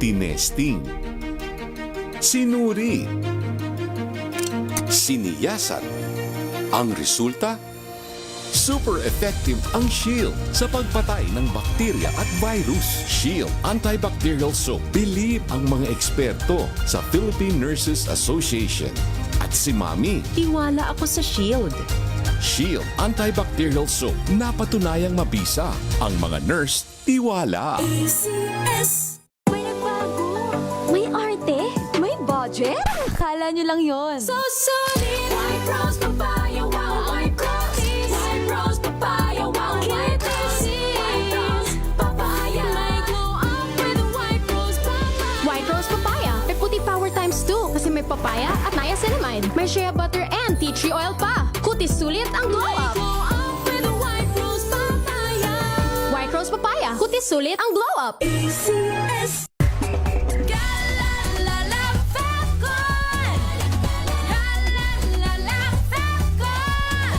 tinesting, sinuri, siniyasan. Ang resulta? Super effective ang Shield sa pagpatay ng bakterya at virus. Shield Antibacterial Soap. Believe ang mga eksperto sa Philippine Nurses Association. At si Mami, Tiwala ako sa Shield. Shield Antibacterial Soap. Napatunayang mabisa. Ang mga nurse, tiwala. ACS. May nagbago. May arte. May budget. Akala nyo lang yon. So solid. White Rose Papaya. Wow, White Rose. White Rose Papaya. Wow, White Rose. White Rose Papaya. May glow up with the White Rose Papaya. White Rose Papaya. May puti power times 2 kasi may papaya at niacinamide. May shea butter and tea tree oil pa. Kutis sulit ang glow up. Glow up with the White Rose Papaya. White Rose Papaya. Kutis sulit ang glow up. ACS. Galalala Falcon. Galalala Falcon.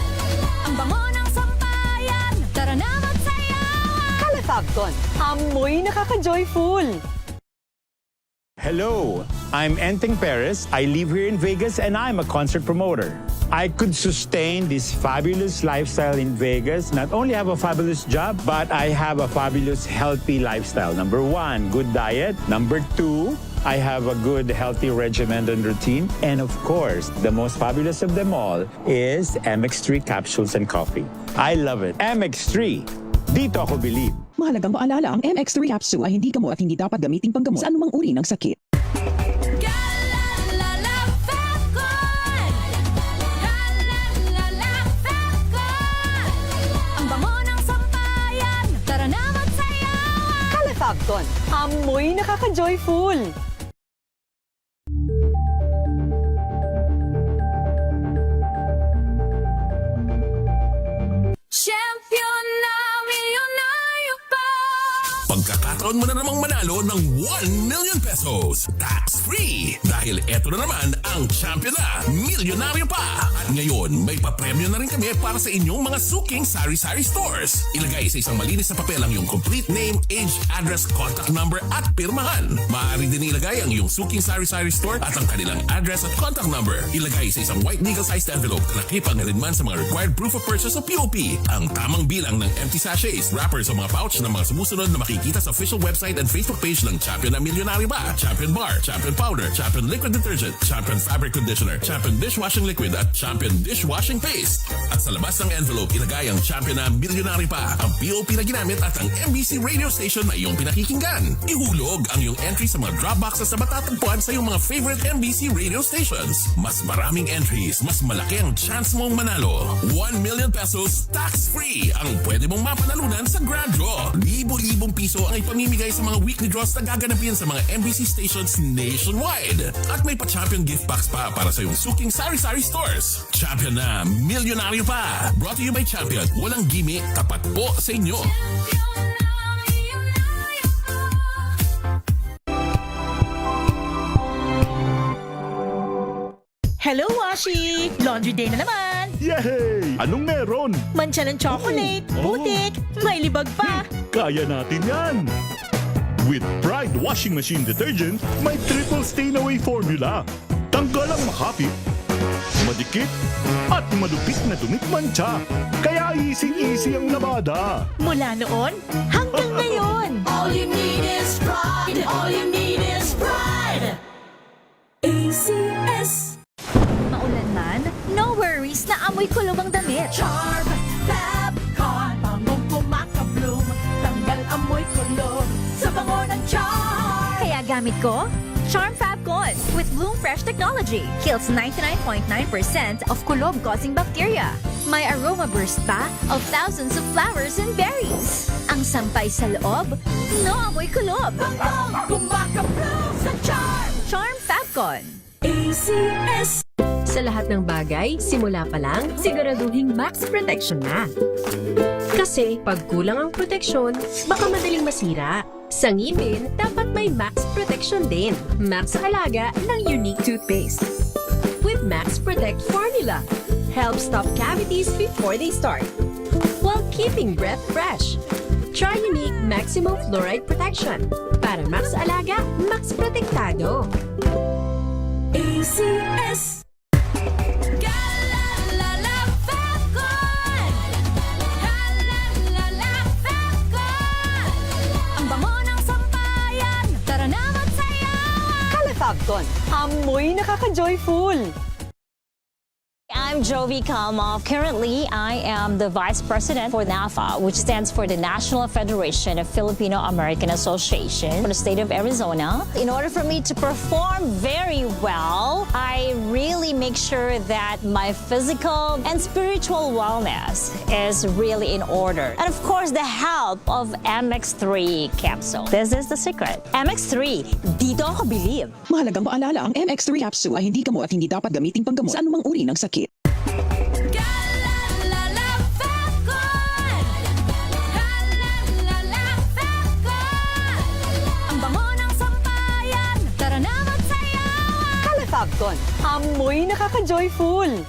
Ang bango ng sampayan. Tara na magsayawan. Calafabcon, amoy nakaka-joyful. Hello, I'm Enteng Perez. I live here in Vegas and I'm a concert promoter. I could sustain this fabulous lifestyle in Vegas, not only have a fabulous job, but I have a fabulous healthy lifestyle. Number 1, good diet. Number 2, I have a good healthy regimen and routine. And of course, the most fabulous of them all is MX3 capsules and coffee. I love it. MX3, dito ako believe. Mahalagang paalala, ang MX3 capsule ay hindi gamot at hindi dapat gamiting panggamot sa anumang uri ng sakit. Galalala Falcon. Galalala Falcon. Ang bango ng sampayan. Tara na magsayawan. Calafabcon, amoy nakaka-joyful. Champion na milyonaryo pa. Pagkakataon mo na namang manalo ng 1 million pesos. Tax-free! Dahil eto na naman ang champion na milyonaryo pa. At ngayon, may papremyo na rin kami para sa inyong mga suking sari-sari stores. Ilagay sa isang malinis na papel ang iyong complete name, age, address, contact number at pirmahan. Maaari din ilagay ang iyong suking sari-sari store at ang kanilang address at contact number. Ilagay sa isang white legal-sized envelope na nakipag na rin man sa mga required proof of purchase o POP. Ang tamang bilang ng empty sachets, wrappers o mga pouch ng mga sumusunod na makikita sa official website and Facebook page ng Champion na Milyonaryo Ba, Champion Bar, Champion Powder, Champion Liquid Detergent, Champion Fabric Conditioner, Champion Dishwashing Liquid at Champion Dishwashing Paste. At sa labas ng envelope, ilagay ang Champion na Milyonaryo Pa, ang POP na ginamit at ang MBC radio station na iyong pinakikinggan. Ihulog ang iyong entry sa mga drop boxes na matatagpuan sa iyong mga favorite MBC radio stations. Mas maraming entries, mas malaki ang chance mong manalo. 1 million pesos tax-free ang pwede mong mapanalunan sa Grand Draw. Libo-libong piso ang ipamimigay sa mga weekly draws na gaganapin sa mga MBC stations nationwide. At may pa-champion gift box pa para sa iyong suking sari-sari stores. Champion na Milyonaryo Pa. Brought to you by Champion. Walang gimmick, tapat po sa inyo. Hello, Washi! Laundry day na naman! Yay! Anong meron? Mancha ng chocolate, putik, may libag pa! Kaya natin yan! With Pride Washing Machine Detergent, may triple stain-away formula. Tanggal ang makapit, madikit, at malupit na dumit mancha. Kaya easy-easy ang labada. Mula noon hanggang ngayon! All you need is pride. All you need is pride. ACS. Maulan man, no worries na amoy kulob ang damit. Charm Fabcon. Bangong kumakabloom. Tanggal amoy kulob sa bango ng charm. Kaya gamit ko, Charm Fabcon with Bloom Fresh Technology. Kills 99.9% of kulob-causing bacteria. May aroma burst pa of thousands of flowers and berries. Ang sampay sa loob, no amoy kulob. Bangong kumakabloom sa charm. Charm Fabcon. ACS. Sa lahat ng bagay, simula pa lang, siguraduhing max protection na. Kasi pag kulang ang proteksyon, baka madaling masira. Sa ngipin, dapat may max protection din. Max sa halaga ng unique toothpaste. With Max Protect Formula, help stop cavities before they start, while keeping breath fresh. Try Unique Maximum Fluoride Protection. Para max alaga, max protektado. ACS. Galalala Falcon. Galalala Falcon. Ang bango ng sampayan. Tara na magsayawan. Calefabcon, amoy nakaka-joyful. I'm Jovi Kalmov. Currently, I am the Vice President for NAFA, which stands for the National Federation of Filipino-American Association for the state of Arizona. In order for me to perform very well, I really make sure that my physical and spiritual wellness is really in order. And of course, the help of MX3 capsule. This is the secret. MX3, dito ako believe. Mahalagang paalala, ang MX3 capsule ay hindi gamot at hindi dapat gamiting panggamot sa anumang uri ng sakit. Galalala Falcon. Galalala Falcon. Ang bango ng sampayan. Tara na magsayawan. Calefabcon, amoy nakaka-joyful.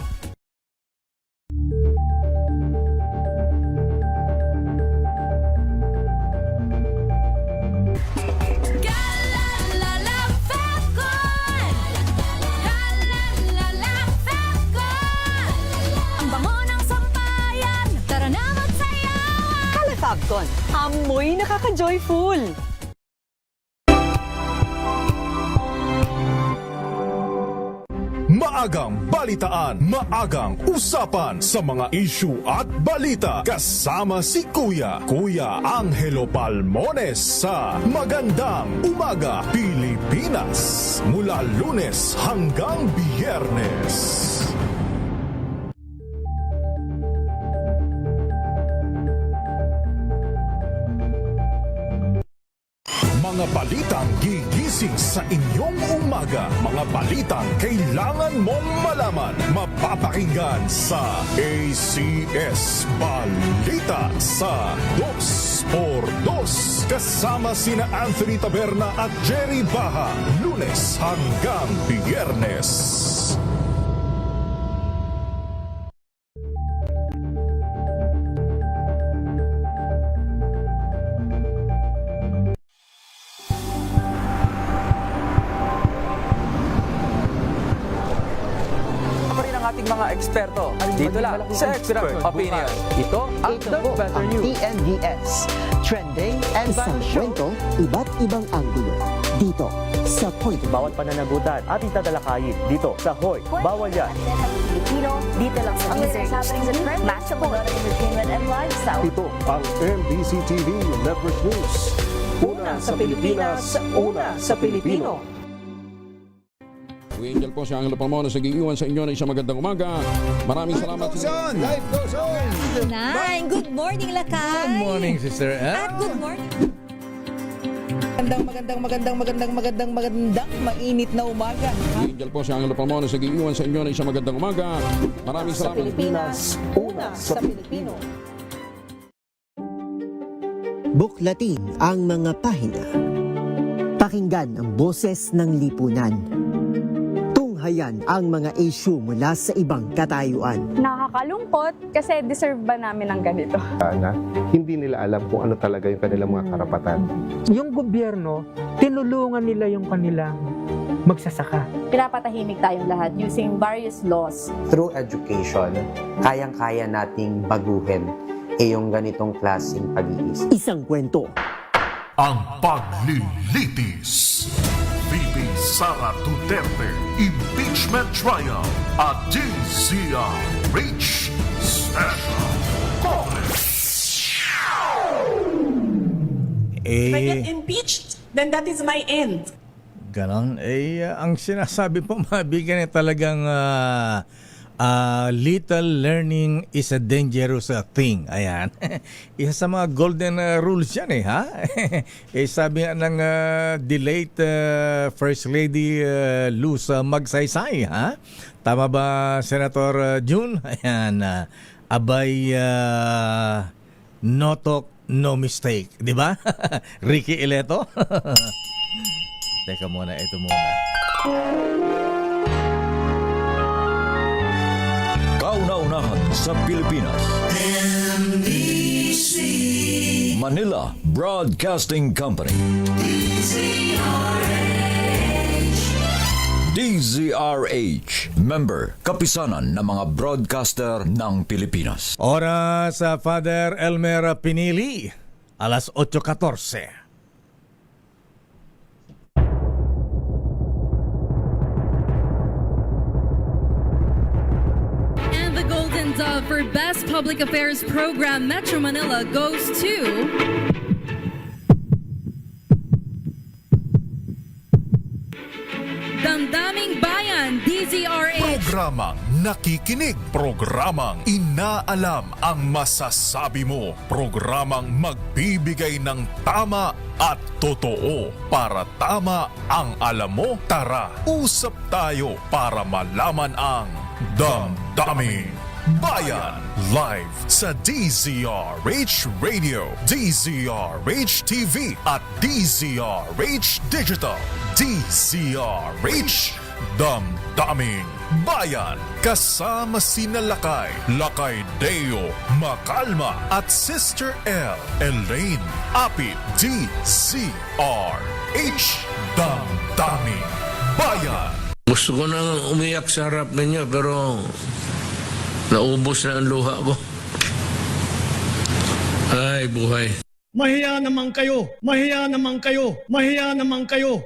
Galalala Falcon. Galalala Falcon. Ang bango ng sampayan. Tara na magsayawan. Calefabcon, amoy nakaka-joyful. Maagang balitaan, maagang usapan sa mga issue at balita. Kasama si Kuya Angelo Palmones sa Magandang Umaga Pilipinas. Mula Lunes hanggang Biyernes. Mga balitang gigising sa inyong umaga. Mga balitang kailangan mong malaman. Mapapakinggan sa ACS Balita sa 2x2. Kasama sina Anthony Taberna at Jerry Baha. Lunes hanggang Biyernes. ating mga eksperto. Dito lang sa Expert Opinion. Ito ang The Better News. TNVS. Trending and isang kwento, iba't ibang anggulo. Dito sa Point. Bawat pananagutan ating tatalakayin dito sa Hoy. Bawal yan. Filipino, dito lang sa Deezer. Match up on entertainment and lifestyle. Ito ang MBC TV Network News. Una sa Pilipinas, una sa Pilipino. Angel po si Angelo Palmones nag-iiwan sa inyo na isang magandang umaga. Maraming salamat. Life goes on! Good morning, Lakay! Good morning, Sister Ann. At good morning. Magandang mainit na umaga. Angel po si Angelo Palmones nag-iiwan sa inyo na isang magandang umaga. Maraming salamat. Sa Pilipinas, una sa Pilipino. Buklatin ang mga pahina. Pakinggan ang boses ng lipunan. Tunghayan ang mga issue mula sa ibang katayuan. Nakakalungkot kasi deserve ba namin ng ganito? Na hindi nila alam kung ano talaga yung kanilang mga karapatan. Yung gobyerno, tinulungan nila yung kanilang magsasaka. Pinapatahimik tayong lahat using various laws. Through education, kayang-kaya nating baguhin yung ganitong klaseng pag-iisip. Isang kwento. Ang paglilitis. VP Sara Duterte Impeachment Trial at DZRH Special Congress. If I get impeached, then that is my end. Ganon. Ang sinasabi po, mabigyan talagang little learning is a dangerous thing. Ayan. Isa sa mga golden rules yan ha? Sabi nga ng the late First Lady Luz Magsaysay, ha? Tama ba, Senator June? Ayan. Abay, no talk, no mistake. Di ba? Ricky Ileto? Teka muna, ito muna. Kauna-unahan sa Pilipinas. MBC Manila Broadcasting Company. DZRH, member, kapisanan ng mga broadcaster ng Pilipinas. Oras sa Father Elmer Pinili, alas 8:14. And the Golden Dove for Best Public Affairs Program Metro Manila goes to Damdaming Bayan, DZRH. Programang nakikinig, programang inaalam ang masasabi mo, programang magbibigay ng tama at totoo. Para tama ang alam mo, tara, usap tayo para malaman ang Damdaming Bayan. Live sa DZRH Radio, DZRH TV at DZRH Digital. DZRH Damdaming Bayan. Kasama sina Lakay Deo, Makalma at Sister L, Elaine, Apit, DZRH Damdaming Bayan. Gusto ko nang umiyak sa harap ninyo pero naubos na ang luha ko. Ay, buhay. Mahiya naman kayo! Mahiya naman kayo! Mahiya naman kayo!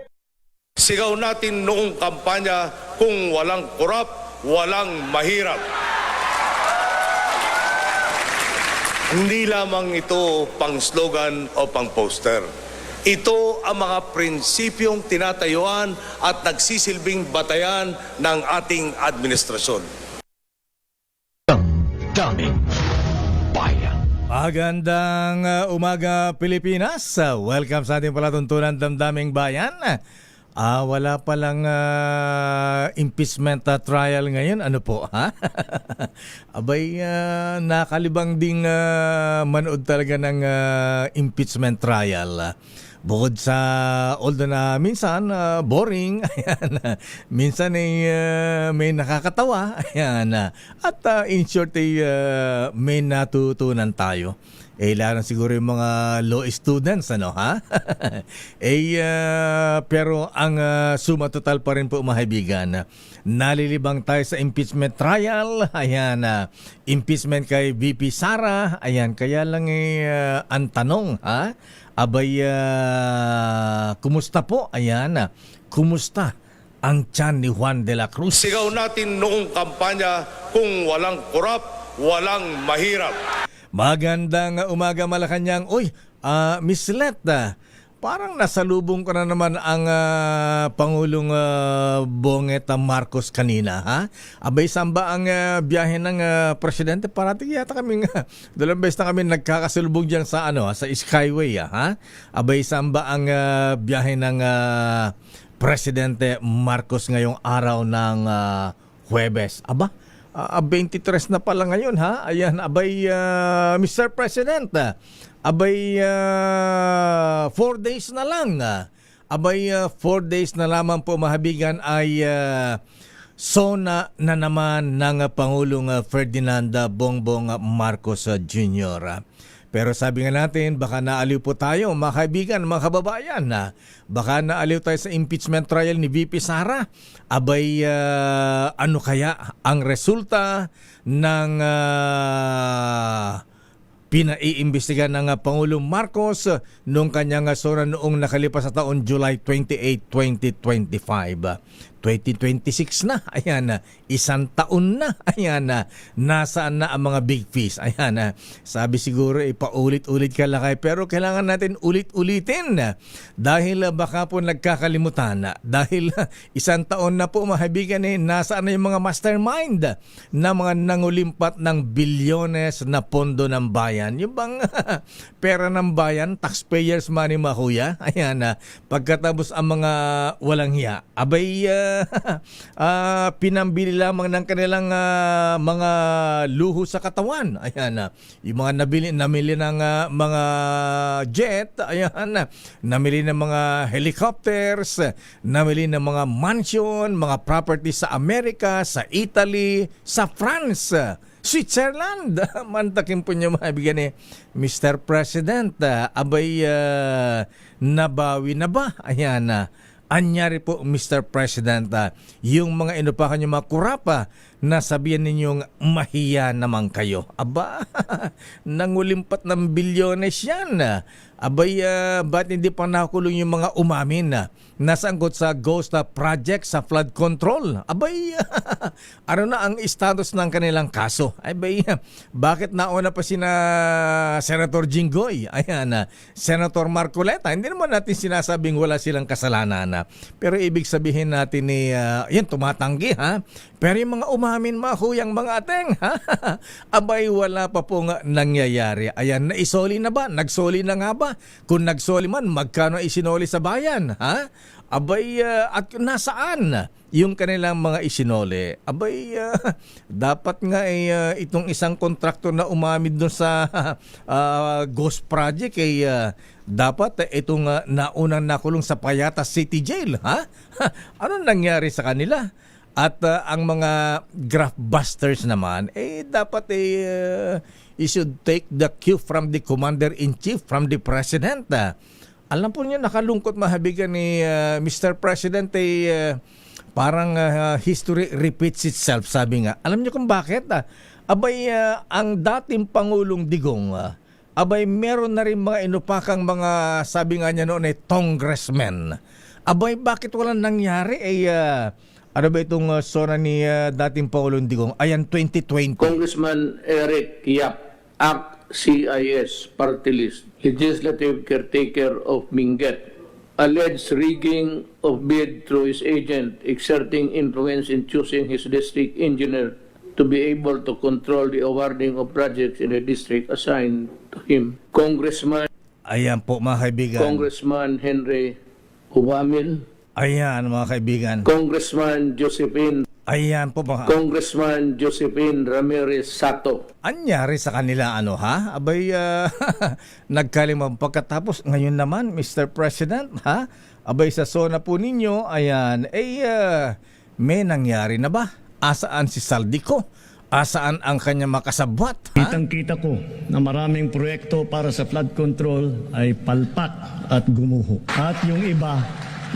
Sigaw natin noong kampanya kung walang korap, walang mahirap. Hindi lamang ito pang slogan o pang poster. Ito ang mga prinsipyong tinatayuan at nagsisilbing batayan ng ating administrasyon. Damdaming Bayan. Magandang umaga Pilipinas. Welcome sa ating palatuntunan Damdaming Bayan. Wala palang impeachment trial ngayon. Ano po, ha? Abay, nakalibang ding manood talaga ng impeachment trial. Bukod sa, although na minsan boring, ayan, minsan may nakakatawa, ayan, at in short may natutunan tayo. Lalo siguro yung mga law students, ano, ha? Pero ang suma total pa rin po, mga kaibigan, nalilibang tayo sa impeachment trial. Ayan, impeachment kay VP Sara. Ayan, kaya lang ang tanong, ha? Abay, kumusta po? Ayan, kumusta ang tiyan ni Juan de la Cruz? Sigaw natin noong kampanya kung walang korap, walang mahirap. Magandang umaga Malacanang. Uy, Miss Let, parang nasalubong ko na naman ang Pangulong Bonget Marcos kanina, ha? Abay, samba ang biyahe ng presidente? Parating yata kami dalawang beses na kami nagkakasalubong diyan sa sa Skyway, ha? Abay, samba ang biyahe ng Presidente Marcos ngayong araw ng Huwebes. Aba, 23 na pala ngayon, ha? Ayan, abay, Mr. President, abay, 4 days na lang. Abay, 4 days na lamang po, mahabigan, ay sona na naman ng Pangulong Ferdinand Bongbong Marcos Jr. Pero sabi nga natin, baka naaliw po tayo, mga kaibigan, mga kababayan, baka naaliw tayo sa impeachment trial ni VP Sara. Abay, ano kaya ang resulta ng pinaiimbestigan ng Pangulong Marcos noong kanyang sona noong nakalipas sa taon July 28, 2025. 2026 na, ayan, isang taon na, ayan, nasaan na ang mga big fish, ayan, sabi siguro paulit-ulit ka lakay, pero kailangan natin ulit-ulitin dahil baka po nagkakalimutan dahil isang taon na po, mga kaibigan, nasaan na yung mga mastermind na mga nangulimpat ng bilyones na pondo ng bayan, yung bang pera ng bayan, taxpayers money, mga kuya, ayan, pagkatapos ang mga walang hiya, abay, pinambili lamang ng kanilang mga luho sa katawan. Ayan, yung mga namili ng mga jet, ayan, namili ng mga helicopters, namili ng mga mansion, mga properties sa Amerika, sa Italy, sa France. Switzerland. Mantakin po niyo mabigyan Mr. President. Abay, nabawi na ba? Ayan anyari po Mr. President, yung mga inupakan nyo mga kurapa na sabihan ninyong mahiya naman kayo. Aba, nangulimpat ng bilyones yan. Abay, ba't hindi pa nakulong yung mga umamin na nasanggot sa ghost project sa flood control? Abay, ano na ang status ng kanilang kaso? Abay, bakit nauna pa sina Senator Jinggoy? Ayan, Senator Marcoleta. Hindi naman natin sinasabing wala silang kasalanan. Pero ibig sabihin natin yan, tumatanggi ha. Pero yung mga umamin mahuyang mga ateng, ha? Abay, wala pa po nga nangyayari. Ayan, naisoli na ba? Nagsoli na nga ba? Kung nagsoli man, magkano isinoli sa bayan? Ha? Abay, at nasaan yung kanilang mga isinoli? Abay, dapat nga itong isang kontraktor na umamid doon sa ghost project dapat itong naunang nakulong sa Payatas City Jail. Ha? Ano nangyari sa kanila? At ang mga graftbusters naman, dapat you should take the cue from the Commander-in-Chief, from the President. Alam po niyo, nakalungkot mahabigan ni Mr. President, parang history repeats itself, sabi nga. Alam niyo kung bakit? Abay, ang dating Pangulong Digong, abay, meron na rin mga inupakang mga, sabi nga niya noon, congressmen. Abay, bakit walang nangyari? Ano ba itong sona ni dating Pangulong Digong? Ayan, 2020. Congressman Eric Yap, ACT CIS Party List, Legislative Caretaker of Minget, alleged rigging of bid through his agent, exerting influence in choosing his district engineer to be able to control the awarding of projects in the district assigned to him. Congressman, ayan po mga kaibigan. Congressman Henry Humamil. Ayan mga kaibigan. Congressman Josephine. Ayan po mga... Congressman Josephine Ramirez Sato. Anyari sa kanila ha? Abay, nagkalimang pagkatapos. Ngayon naman, Mr. President, ha? Abay, sa zona po ninyo, ayan, may nangyari na ba? Asaan si Saldico? Asaan ang kanya makasabwat? Kitang-kita ko na maraming proyekto para sa flood control ay palpak at gumuho. At yung iba,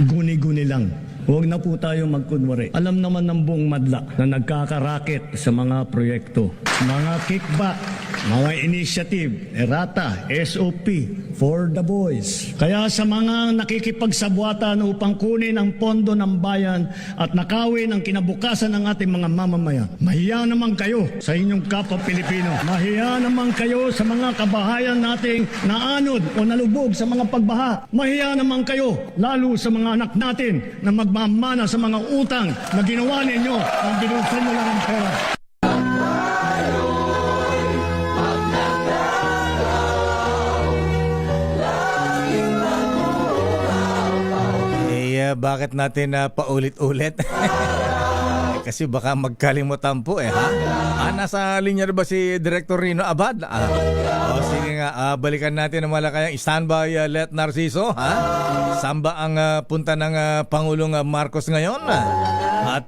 guni-guni lang. Huwag na po tayo magkunwari. Alam naman ng buong madla na nagkakaraket sa mga proyekto. Mga kickback, mga initiative, errata, SOP, for the boys. Kaya sa mga nakikipagsabwatan upang kunin ang pondo ng bayan at nakawin ang kinabukasan ng ating mga mamamayan, mahiya naman kayo sa inyong kapwa Pilipino. Mahiya naman kayo sa mga kabahayan nating naanod o nalubog sa mga pagbaha. Mahiya naman kayo lalo sa mga anak natin na magmamana sa mga utang na ginawa ninyo ang binuksan nyo lang ang pera. Bakit natin paulit-ulit? Kasi baka magkalimutan po ha? Nasa linya na ba si Director Rino Abad? Sige nga, balikan natin ang malakayang standby Let Narciso. Saan ba ang punta ng Pangulong Marcos ngayon? At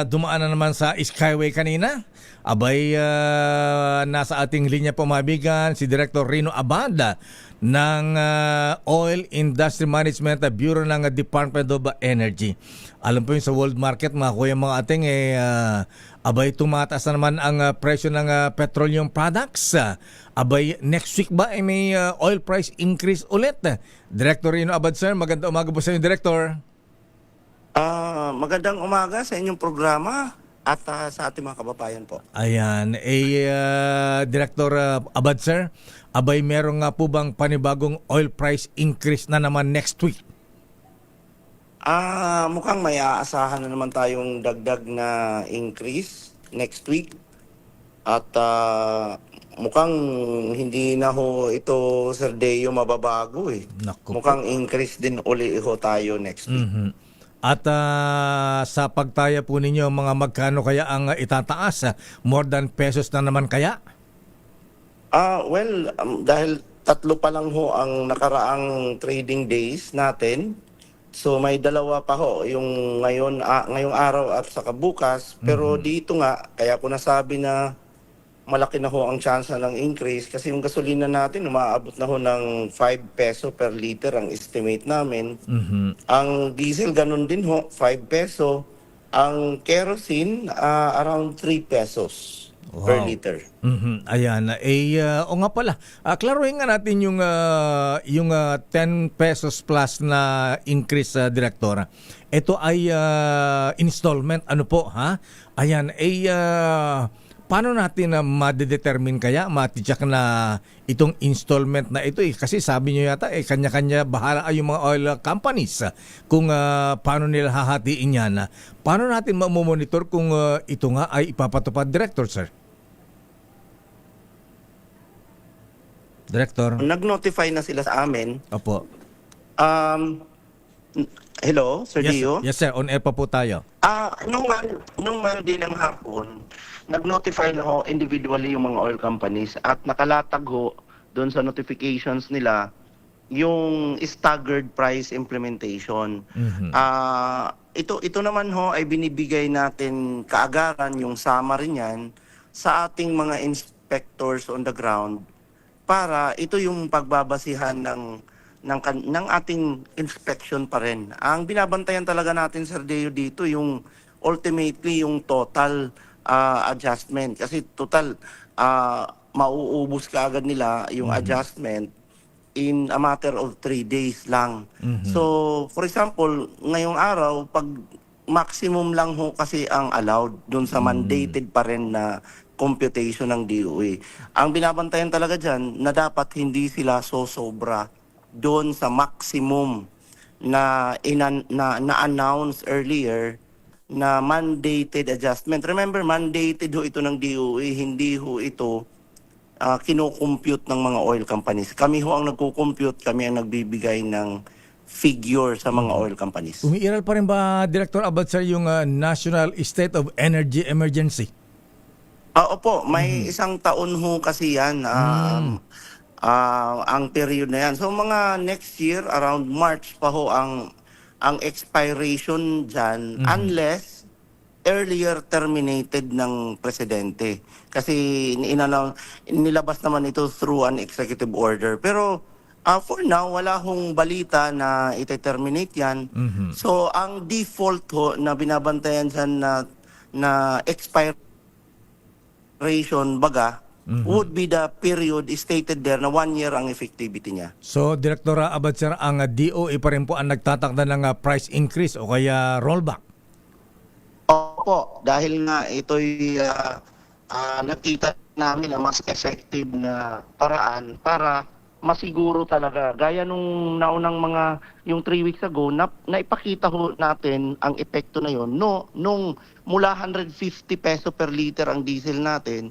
dumaan na naman sa Skyway kanina. Abay, nasa ating linya pumabigan si Director Rino Abad ng Oil Industry Management Bureau ng Department of Energy. Alam po yun sa world market, mga kuya mga ating, abay, tumataas na naman ang presyo ng petroleum products. Abay, next week ba may oil price increase ulit? Director Rino Abad, sir, magandang umaga po sa inyo, Director. Magandang umaga sa inyong programa at sa ating mga kababayan po. Ayan, Director Abad, sir, abay, meron nga po bang panibagong oil price increase na naman next week? Mukhang may aasahan na naman tayong dagdag na increase next week. At mukhang hindi na ho ito, Sir Deo, mababago Naku, mukhang increase din uli ho tayo next week. Mm-hmm. At sa pagtaya po ninyo, mga magkano kaya ang itataas? More than pesos na naman kaya? Dahil 3 pa lang ho ang nakaraang trading days natin, so may 2 pa ho, yung ngayong araw at saka bukas. Pero dito nga, kaya ko nasabi na malaki na ho ang chance ng increase kasi yung gasolina natin umaabot na ho ng 5 peso per liter ang estimate namin. Ang diesel ganun din ho, 5 peso. Ang kerosene around 3 pesos per liter. Ayan. O nga pala, klaruhin nga natin yung 10 pesos plus na increase, Direktora. Ito ay installment. Ano po, ha? Ayan. Paano natin na madedetermine kaya, matityak na itong installment na ito? Kasi sabi nyo yata, kanya-kanya bahala ay yung mga oil companies kung paano nila hahatiin yan. Paano natin mamomonitor kung ito nga ay ipapatupad, Director, sir? Director? Nag-notify na sila sa amin. Opo. Hello, Sir Dio? Yes, sir. On air pa po tayo. Nung Monday ng hapon, nag-notify na ho individually yung mga oil companies at nakalatag ho doon sa notifications nila yung staggered price implementation. Ito naman ho ay binibigay natin kaagaran yung summary niyan sa ating mga inspectors on the ground para ito yung pagbabasihan ng ating inspection pa rin. Ang binabantayan talaga natin, Sir Deo, dito yung ultimately yung total adjustment. Kasi total, mauubos ka agad nila yung adjustment in a matter of 3 days lang. So, for example, ngayong araw, pag maximum lang ho kasi ang allowed dun sa mandated pa rin na computation ng DOE. Ang binabantayan talaga dyan na dapat hindi sila sosobra doon sa maximum na announce earlier na mandated adjustment. Remember, mandated ho ito ng DOE, hindi ho ito kino-compute ng mga oil companies. Kami ho ang nagko-compute, kami ang nagbibigay ng figure sa mga oil companies. Umiiral pa rin ba, Director Abad, sir, yung National State of Energy Emergency? Opo, may isang taon ho kasi yan. Ang period na yan. So mga next year, around March pa ho ang expiration dyan unless earlier terminated ng presidente. Kasi nilabas naman ito through an executive order. Pero for now, wala hong balita na ite-terminate yan. So ang default ho na binabantayan dyan na expiration baga would be the period stated there na 1 year ang effectivity niya. So, Direktora Abad, sir, ang DOE pa rin po ang nagtatakda ng price increase o kaya rollback? Opo, dahil nga ito'y nakita namin na mas effective na paraan para masiguro talaga. Gaya nung naunang yung 3 weeks ago, naipakita ho natin ang epekto na yon. Nung mula 150 peso per liter ang diesel natin,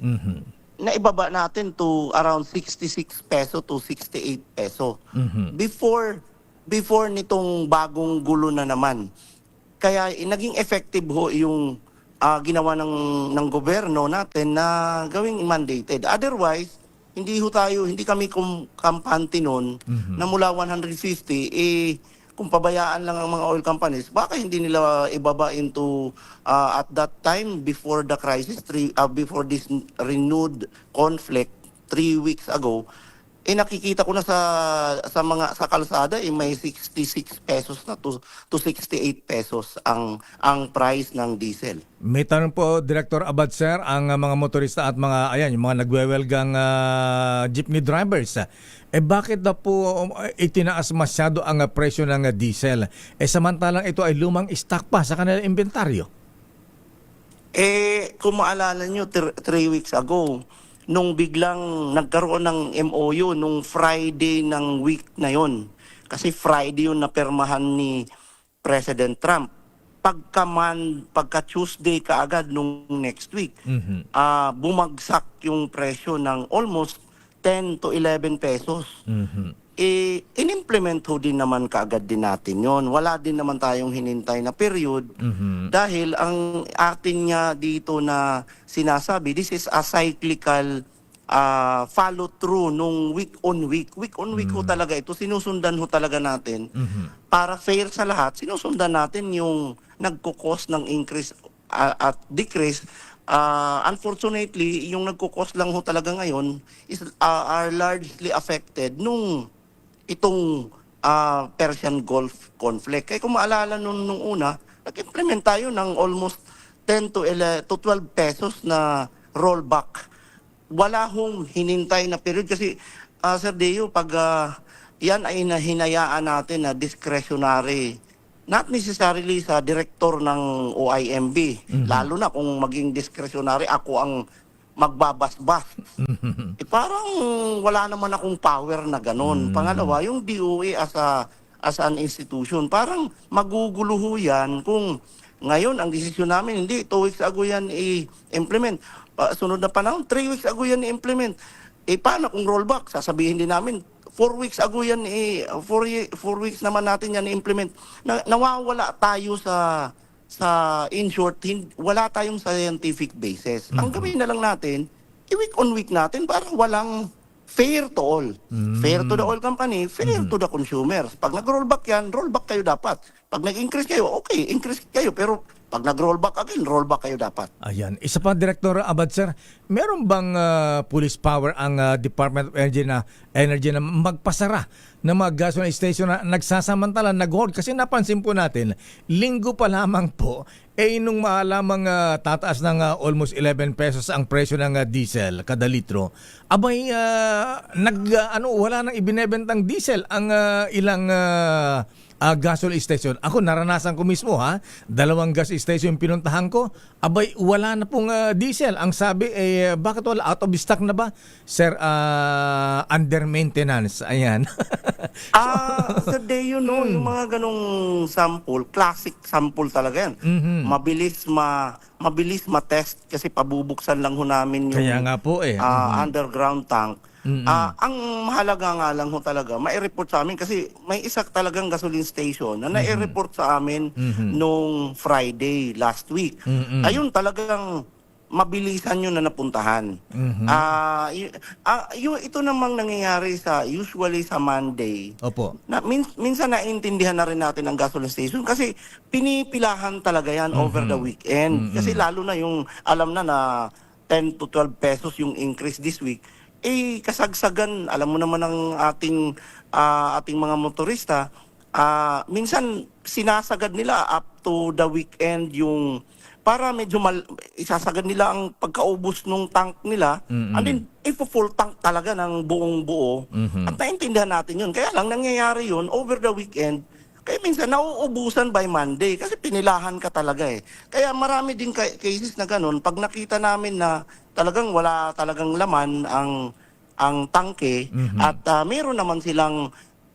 naibaba natin to around 66 peso to 68 peso. Before nitong bagong gulo na naman. Kaya naging effective ho yung ginawa ng gobyerno natin na gawing mandated. Otherwise, hindi kami kampante nun na mula 150, kung pabayaan lang ang mga oil companies, baka hindi nila ibaba into at that time before the crisis, before this renewed conflict 3 weeks ago, nakikita ko na sa kalsada may 66 pesos na to 68 pesos ang price ng diesel. May tanong po, Director Abad, sir, ang mga motorista at yung mga nagwewelgang jeepney drivers. Bakit na po itinaas masyado ang presyo ng diesel? Samantalang ito ay lumang stock pa sa kanilang inventaryo. Kung maalala nyo, 3 weeks ago, nung biglang nagkaroon ng MOU nung Friday ng week na yon. Kasi Friday yun napermahan ni President Trump. Pagka Tuesday kaagad nung next week, bumagsak yung presyo ng almost 10 to 11 pesos. In-implement ho din naman kaagad din natin yon. Wala din naman tayong hinintay na period dahil ang atin nga dito na sinasabi, this is a cyclical follow through nung week on week. Week on week ho talaga ito. Sinusundan ho talaga natin. Para fair sa lahat, sinusundan natin yung nagkukos ng increase at decrease unfortunately, yung nagkukos lang ho talaga ngayon are largely affected nung itong Persian Gulf conflict. Kaya kung maalala nung una, nag-implement tayo ng almost 10 to 12 pesos na rollback. Wala hong hinintay na period kasi, Sir Deo, pag yan ay hinayaan natin na discretionary, not necessarily sa director ng OIMB, lalo na kung maging discretionary, ako ang magbabasbas. Parang wala naman akong power na ganun. Pangalawa, yung DOE as an institution, parang magugulo ho yan kung ngayon ang desisyon namin, hindi, 2 weeks ago yan i-implement. Sunod na panahon, 3 weeks ago yan i-implement. Paano kung rollback? Sasabihin din namin, 4 weeks ago yan, 4 weeks naman natin yan i-implement. Nawawala tayo sa in short, wala tayong scientific basis. Ang gawin na lang natin, i-week on week natin para walang fair to all. Fair to the oil company, fair to the consumers. Pag nag-rollback yan, rollback kayo dapat. Pag nag-increase kayo, okay, increase kayo. Pero pag nag-rollback again, rollback kayo dapat. Ayan. Isa pa, Director Abad, sir, meron bang police power ang Department of Energy na magpasara ng mga gasoline station na nagsasamantala, nag-hold? Kasi napansin po natin, linggo pa lamang po, nung maalamang tataas ng almost 11 pesos ang presyo ng diesel kada litro, abay, wala nang ibinebentang diesel ang ilang gasoline station. Ako, naranasan ko mismo, 2 gas station pinuntahan ko, abay, wala na pong diesel. Ang sabi, bakit wala? Out of stock na ba? Sir, under maintenance. Ayan. Sir Deo, yung mga ganong sample, classic sample talaga yan. Mabilis ma-test kasi pabubuksan lang ho namin yung kaya nga po underground tank. Ang mahalaga nga lang ho talaga, mai-report sa amin kasi may isa talagang gasoline station na nai-report sa amin nung Friday last week. Ayun talagang mabilisan yun na napuntahan. Ito namang nangyayari usually sa Monday. Opo. Minsan naiintindihan na rin natin ang gasoline station kasi pinipilahan talaga yan over the weekend. Kasi lalo na yung alam na 10 to 12 pesos yung increase this week. Kasagsagan, alam mo naman ng ating mga motorista, minsan sinasagad nila up to the weekend yung para medyo isasagad nila ang pagkaubos ng tank nila, and then full tank talaga ng buong buo. At naintindihan natin yun. Kaya lang nangyayari yun over the weekend. Kaya minsan nauubusan by Monday kasi pinilahan ka talaga Kaya marami din cases na ganun. Pag nakita namin na talagang wala talagang laman ang tangke at meron naman silang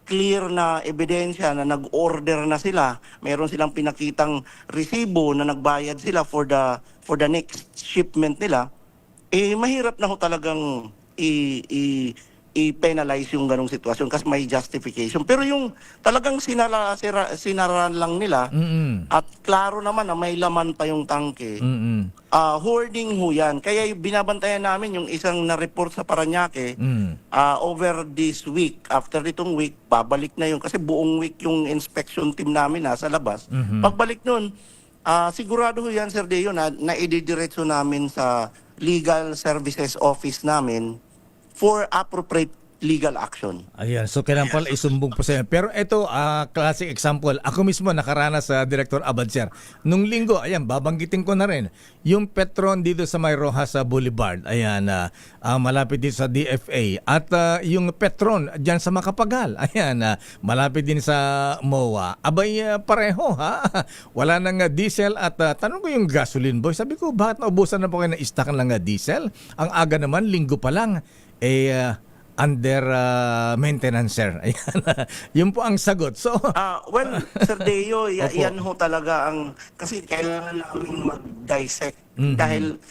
clear na ebidensya na nag-order na sila, meron silang pinakitang resibo na nagbayad sila for the next shipment nila, mahirap na ho talagang i-penalize yung ganong sitwasyon kasi may justification. Pero yung talagang sinaran lang nila at klaro naman na may laman pa yung tangke, hoarding ho yan. Kaya binabantayan namin yung isang na-report sa Parañaque over this week. After itong week, babalik na yun. Kasi buong week yung inspection team namin nasa labas. Pagbalik nun, sigurado ho yan, Sir Deo, na ididiretso namin sa Legal Services Office namin for appropriate legal action. Ayan, so kailangan pala isumbong po sa inyo. Pero ito, classic example. Ako mismo nakaranas sa Director Abad, sir. Nung linggo, ayan, babanggitin ko na rin. Yung Petron dito sa May Rojas Boulevard, ayan, malapit dito sa DFA. At yung Petron dyan sa Makapagal, ayan, malapit din sa MOA. Abay, pareho, Wala nang diesel at tanong ko yung gasoline boy. Sabi ko, bakit naubusan na po kayo na stock ng diesel? Ang aga naman, linggo pa lang. Under maintenance, sir. Ayan. Yun po ang sagot. So, well, Sir Deo, yan ho talaga ang, kasi kailangan namin mag-dissect dahil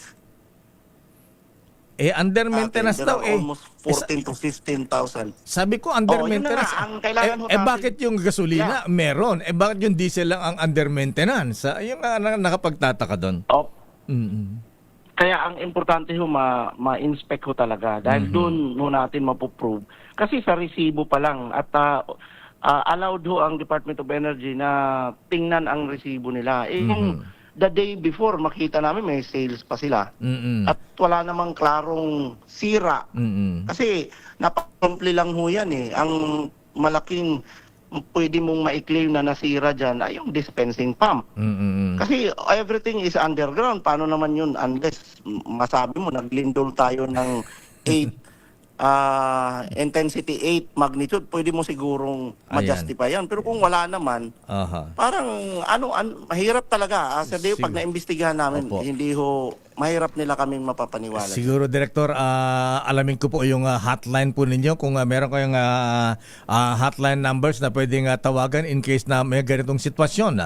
under maintenance daw almost 14 to 15,000. Sabi ko under maintenance. Bakit yung gasolina meron? Bakit yung diesel lang ang under maintenance? Yung nakapagtataka doon. Kaya ang importante ho ma-inspect ho talaga dahil doon ho natin mapoprove. Kasi sa resibo pa lang at allowed ho ang Department of Energy na tingnan ang resibo nila. Yung the day before, makita namin may sales pa sila. At wala namang klarong sira. Kasi napaka-simple lang ho yan eh. Ang malaking pwede mong ma-claim na nasira dyan ay yung dispensing pump. Kasi everything is underground. Paano naman yun unless masabi mo, naglindol tayo ng 8 intensity 8 magnitude, pwede mo sigurong ma-justify yan. Pero kung wala naman, parang mahirap talaga. Sir Deo, pag naimbestigahan namin, hindi ho, mahirap nila kaming mapapaniwala. Siguro, Director, alamin ko po yung hotline po ninyo kung meron kayong hotline numbers na pwedeng tawagan in case na may ganitong sitwasyon.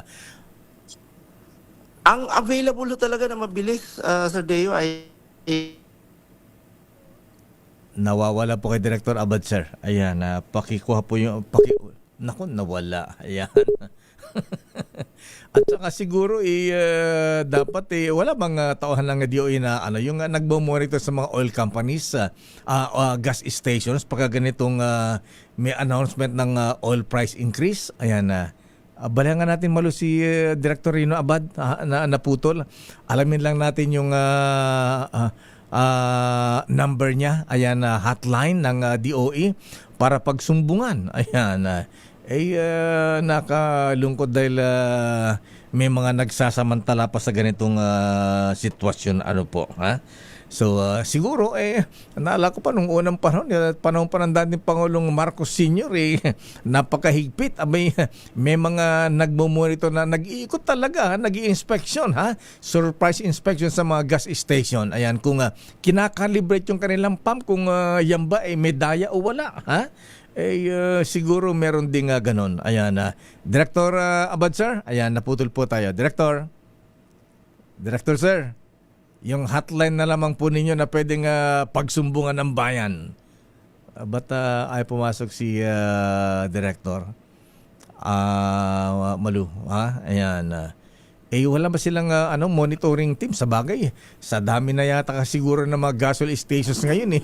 Ang available talaga na mabilis, Sir Deo, ay nawawala po kay Director Abad, sir. Ayan, pakikuha po yung... Naku, nawala. Ayan. At saka siguro, dapat, wala bang tauhan ng DOE na yung nagbo-monitor sa mga oil companies, gas stations, pagka ganitong may announcement ng oil price increase. Ayan, balayan natin malo si Director Rino Abad na naputol. Alamin lang natin yung... number niya, ayan, hotline ng DOE para pagsumbungan. Ayan, nakalungkot dahil may mga nagsasamantala pa sa ganitong sitwasyon, po, ha? So, siguro, naalala ko pa nung unang panahon pa ng dating Pangulong Marcos Sr., napakahigpit. May mga nagmumonitor na nag-iikot talaga, nag-i-inspection, ha? Surprise inspection sa mga gas station. Ayan, kung kinakalibrate yung kanilang pump, kung yan ba may daya o wala, ha? Siguro meron din ganon. Ayan, Director Abad, sir. Ayan, naputol po tayo. Director, sir. Yung hotline na lamang po ninyo na pwedeng pagsumbungan ng bayan. Ba't ay pumasok si Director Malu? Ha? Ayan. Wala ba silang monitoring team? Sa bagay, sa dami na yata siguro ng mga gasoline stations ngayon.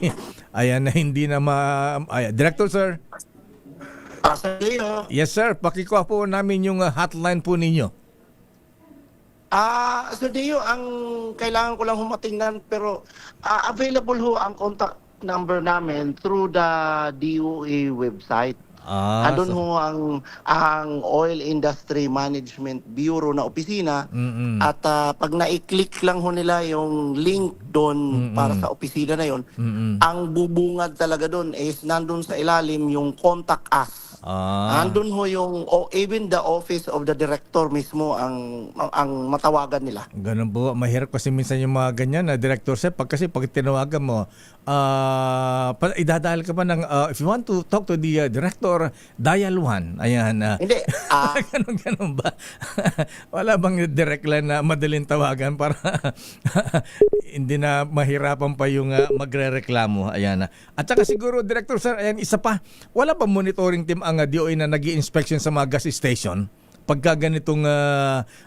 Ayan, na hindi na Director, sir. Yes, sir. Pakikuha po namin yung hotline po ninyo. Sir Deo, ang kailangan ko lang humatingnan, pero available ho ang contact number namin through the DOE website. Andun ho ang Oil Industry Management Bureau na opisina. At pag na-click lang ho nila yung link doon para sa opisina na yon, ang bubungad talaga doon is nandun sa ilalim yung contact us. Andun ho yung even the office of the director mismo ang matawagan nila. Ganun po. Mahirap kasi minsan yung mga ganyan na director, sir. Pag tinawagan mo, idadahal ka pa ng if you want to talk to the director, dial 1. Ayan. Hindi. Ganun ba? Wala bang direct line na madaling tawagan para hindi na mahirapan pa yung magre-reklamo? Ayan. At saka siguro, director, sir, ayan, isa pa. Wala bang monitoring team ang DOE na nag-i-inspection sa mga gas station pagka ganitong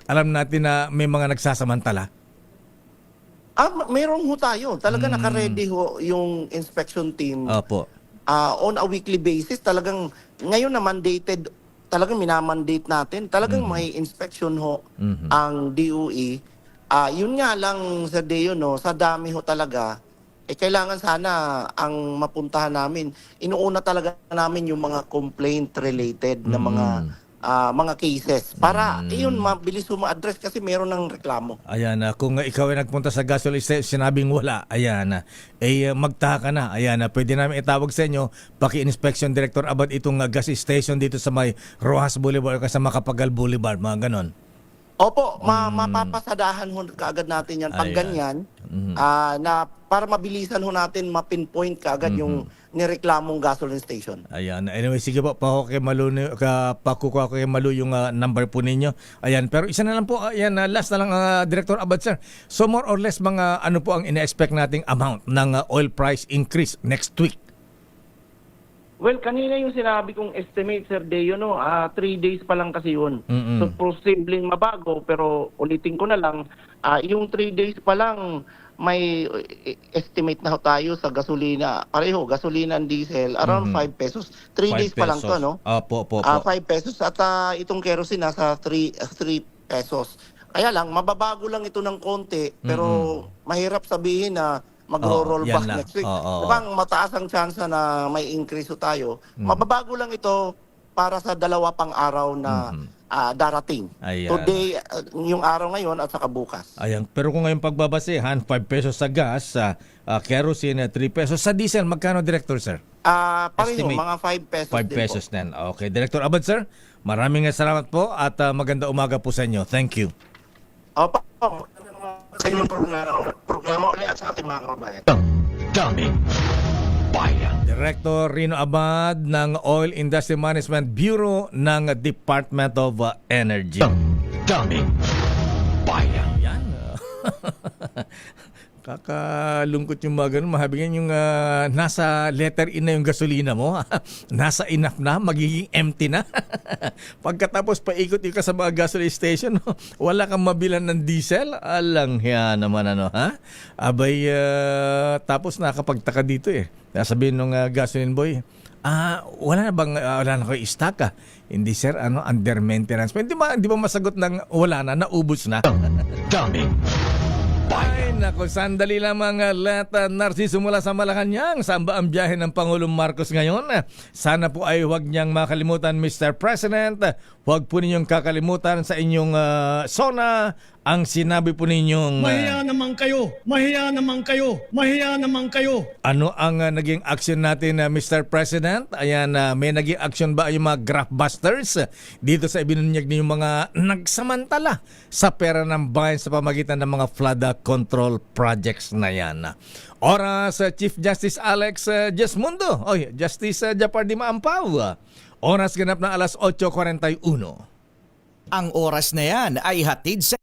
alam natin na may mga nagsasamantala? Mayroon ho tayo. Talaga naka-ready ho yung inspection team. Opo. On a weekly basis. Talagang ngayon na mandated, talagang minamandate natin. Talagang may inspection ho ang DOE. Yun nga lang, Sir Deo, sa dami ho talaga, kailangan sana ang mapuntahan namin. Inuuna talaga namin yung mga complaint related na mga cases para iyon mabilis ma-address kasi meron ng reklamo. Ayan, kung ikaw ay nagpunta sa gasoline station, sinabing wala, ayan, magtaka ka na. Ayan, pwede namin itawag sa inyo, paki-inspection Director Abad itong gas station dito sa may Rojas Boulevard o sa Makapagal Boulevard, mga ganon. Opo, mapapasadahan ho kaagad natin yan. Pag ganyan, na para mabilisan ho natin, mapinpoint kaagad yung nireklamong gasoline station. Ayan. Anyway, sige po, pakukuha ko kay Malu yung number po ninyo. Ayan, pero isa na lang po, ayan, last na lang, Director Abad, sir. So more or less, mga ano po ang ina-expect nating amount ng oil price increase next week? Well, kanina yung sinabi kong estimate, Sir Deo, 3 days pa lang kasi yun. So, posibleng mabago, pero ulitin ko na lang, yung 3 days pa lang, may estimate na tayo sa gasolina. Pareho, gasolina and diesel, around 5 pesos. 3 days pa lang to, no? 5 pesos. At itong kerosene, nasa 3 pesos. Kaya lang, mababago lang ito ng konti, pero mahirap sabihin na magro-roll yan back na. next week. Oo. Diba, mataas ang chance na may increase tayo. Mababago lang ito para sa 2 pang araw na darating. Ayan. Today, yung araw ngayon at saka bukas. Ayan. Pero kung ngayon pagbabasehan, 5 pesos sa gas, kerosene 3 pesos. Sa diesel, magkano, Director, sir? Pareho, Estimate. mga 5 pesos 5 din pesos po. din. Okay. Director Abad, sir, maraming salamat po at maganda umaga po sa inyo. Thank you. Opo, sa inyong programa ulit at sa ating mga kabayan. Daming bayan. Director Rino Abad ng Oil Industry Management Bureau ng Department of Energy. Daming bayan. Yan. Kakalungkot yung mga ganun. Mahabigyan yung nasa letter in na yung gasolina mo. Nasa enough na, magiging empty na. Pagkatapos paikot ka sa mga gasoline station, wala kang mabilan ng diesel. Alang hiya naman ano, ha? Abay, tapos nakapagtaka dito eh. Sabihin nung gasoline boy, wala na kayo stock Hindi sir, under maintenance. Hindi ba masagot ng wala na, naubos na? Daming Ay, naku, sandali lamang Narciso mula sa Malacanang. Saan ba ang biyahe ng Pangulong Marcos ngayon? Sana po ay huwag niyang makalimutan, Mr. President. Huwag po ninyong kakalimutan sa inyong SONA ang sinabi po ninyong... Mahiya naman kayo! Mahiya naman kayo! Mahiya naman kayo! Ano ang naging action natin, Mr. President? Ayan, may naging action ba yung mga graftbusters dito sa ibinunyag ninyong mga nagsamantala sa pera ng bayan sa pamagitan ng mga flood control projects na yan? Oras, Chief Justice Alex Jesmundo. Oy, Justice Japar Di Maampaw. Oras ganap na alas 8:41. Ang oras na yan ay hatid sa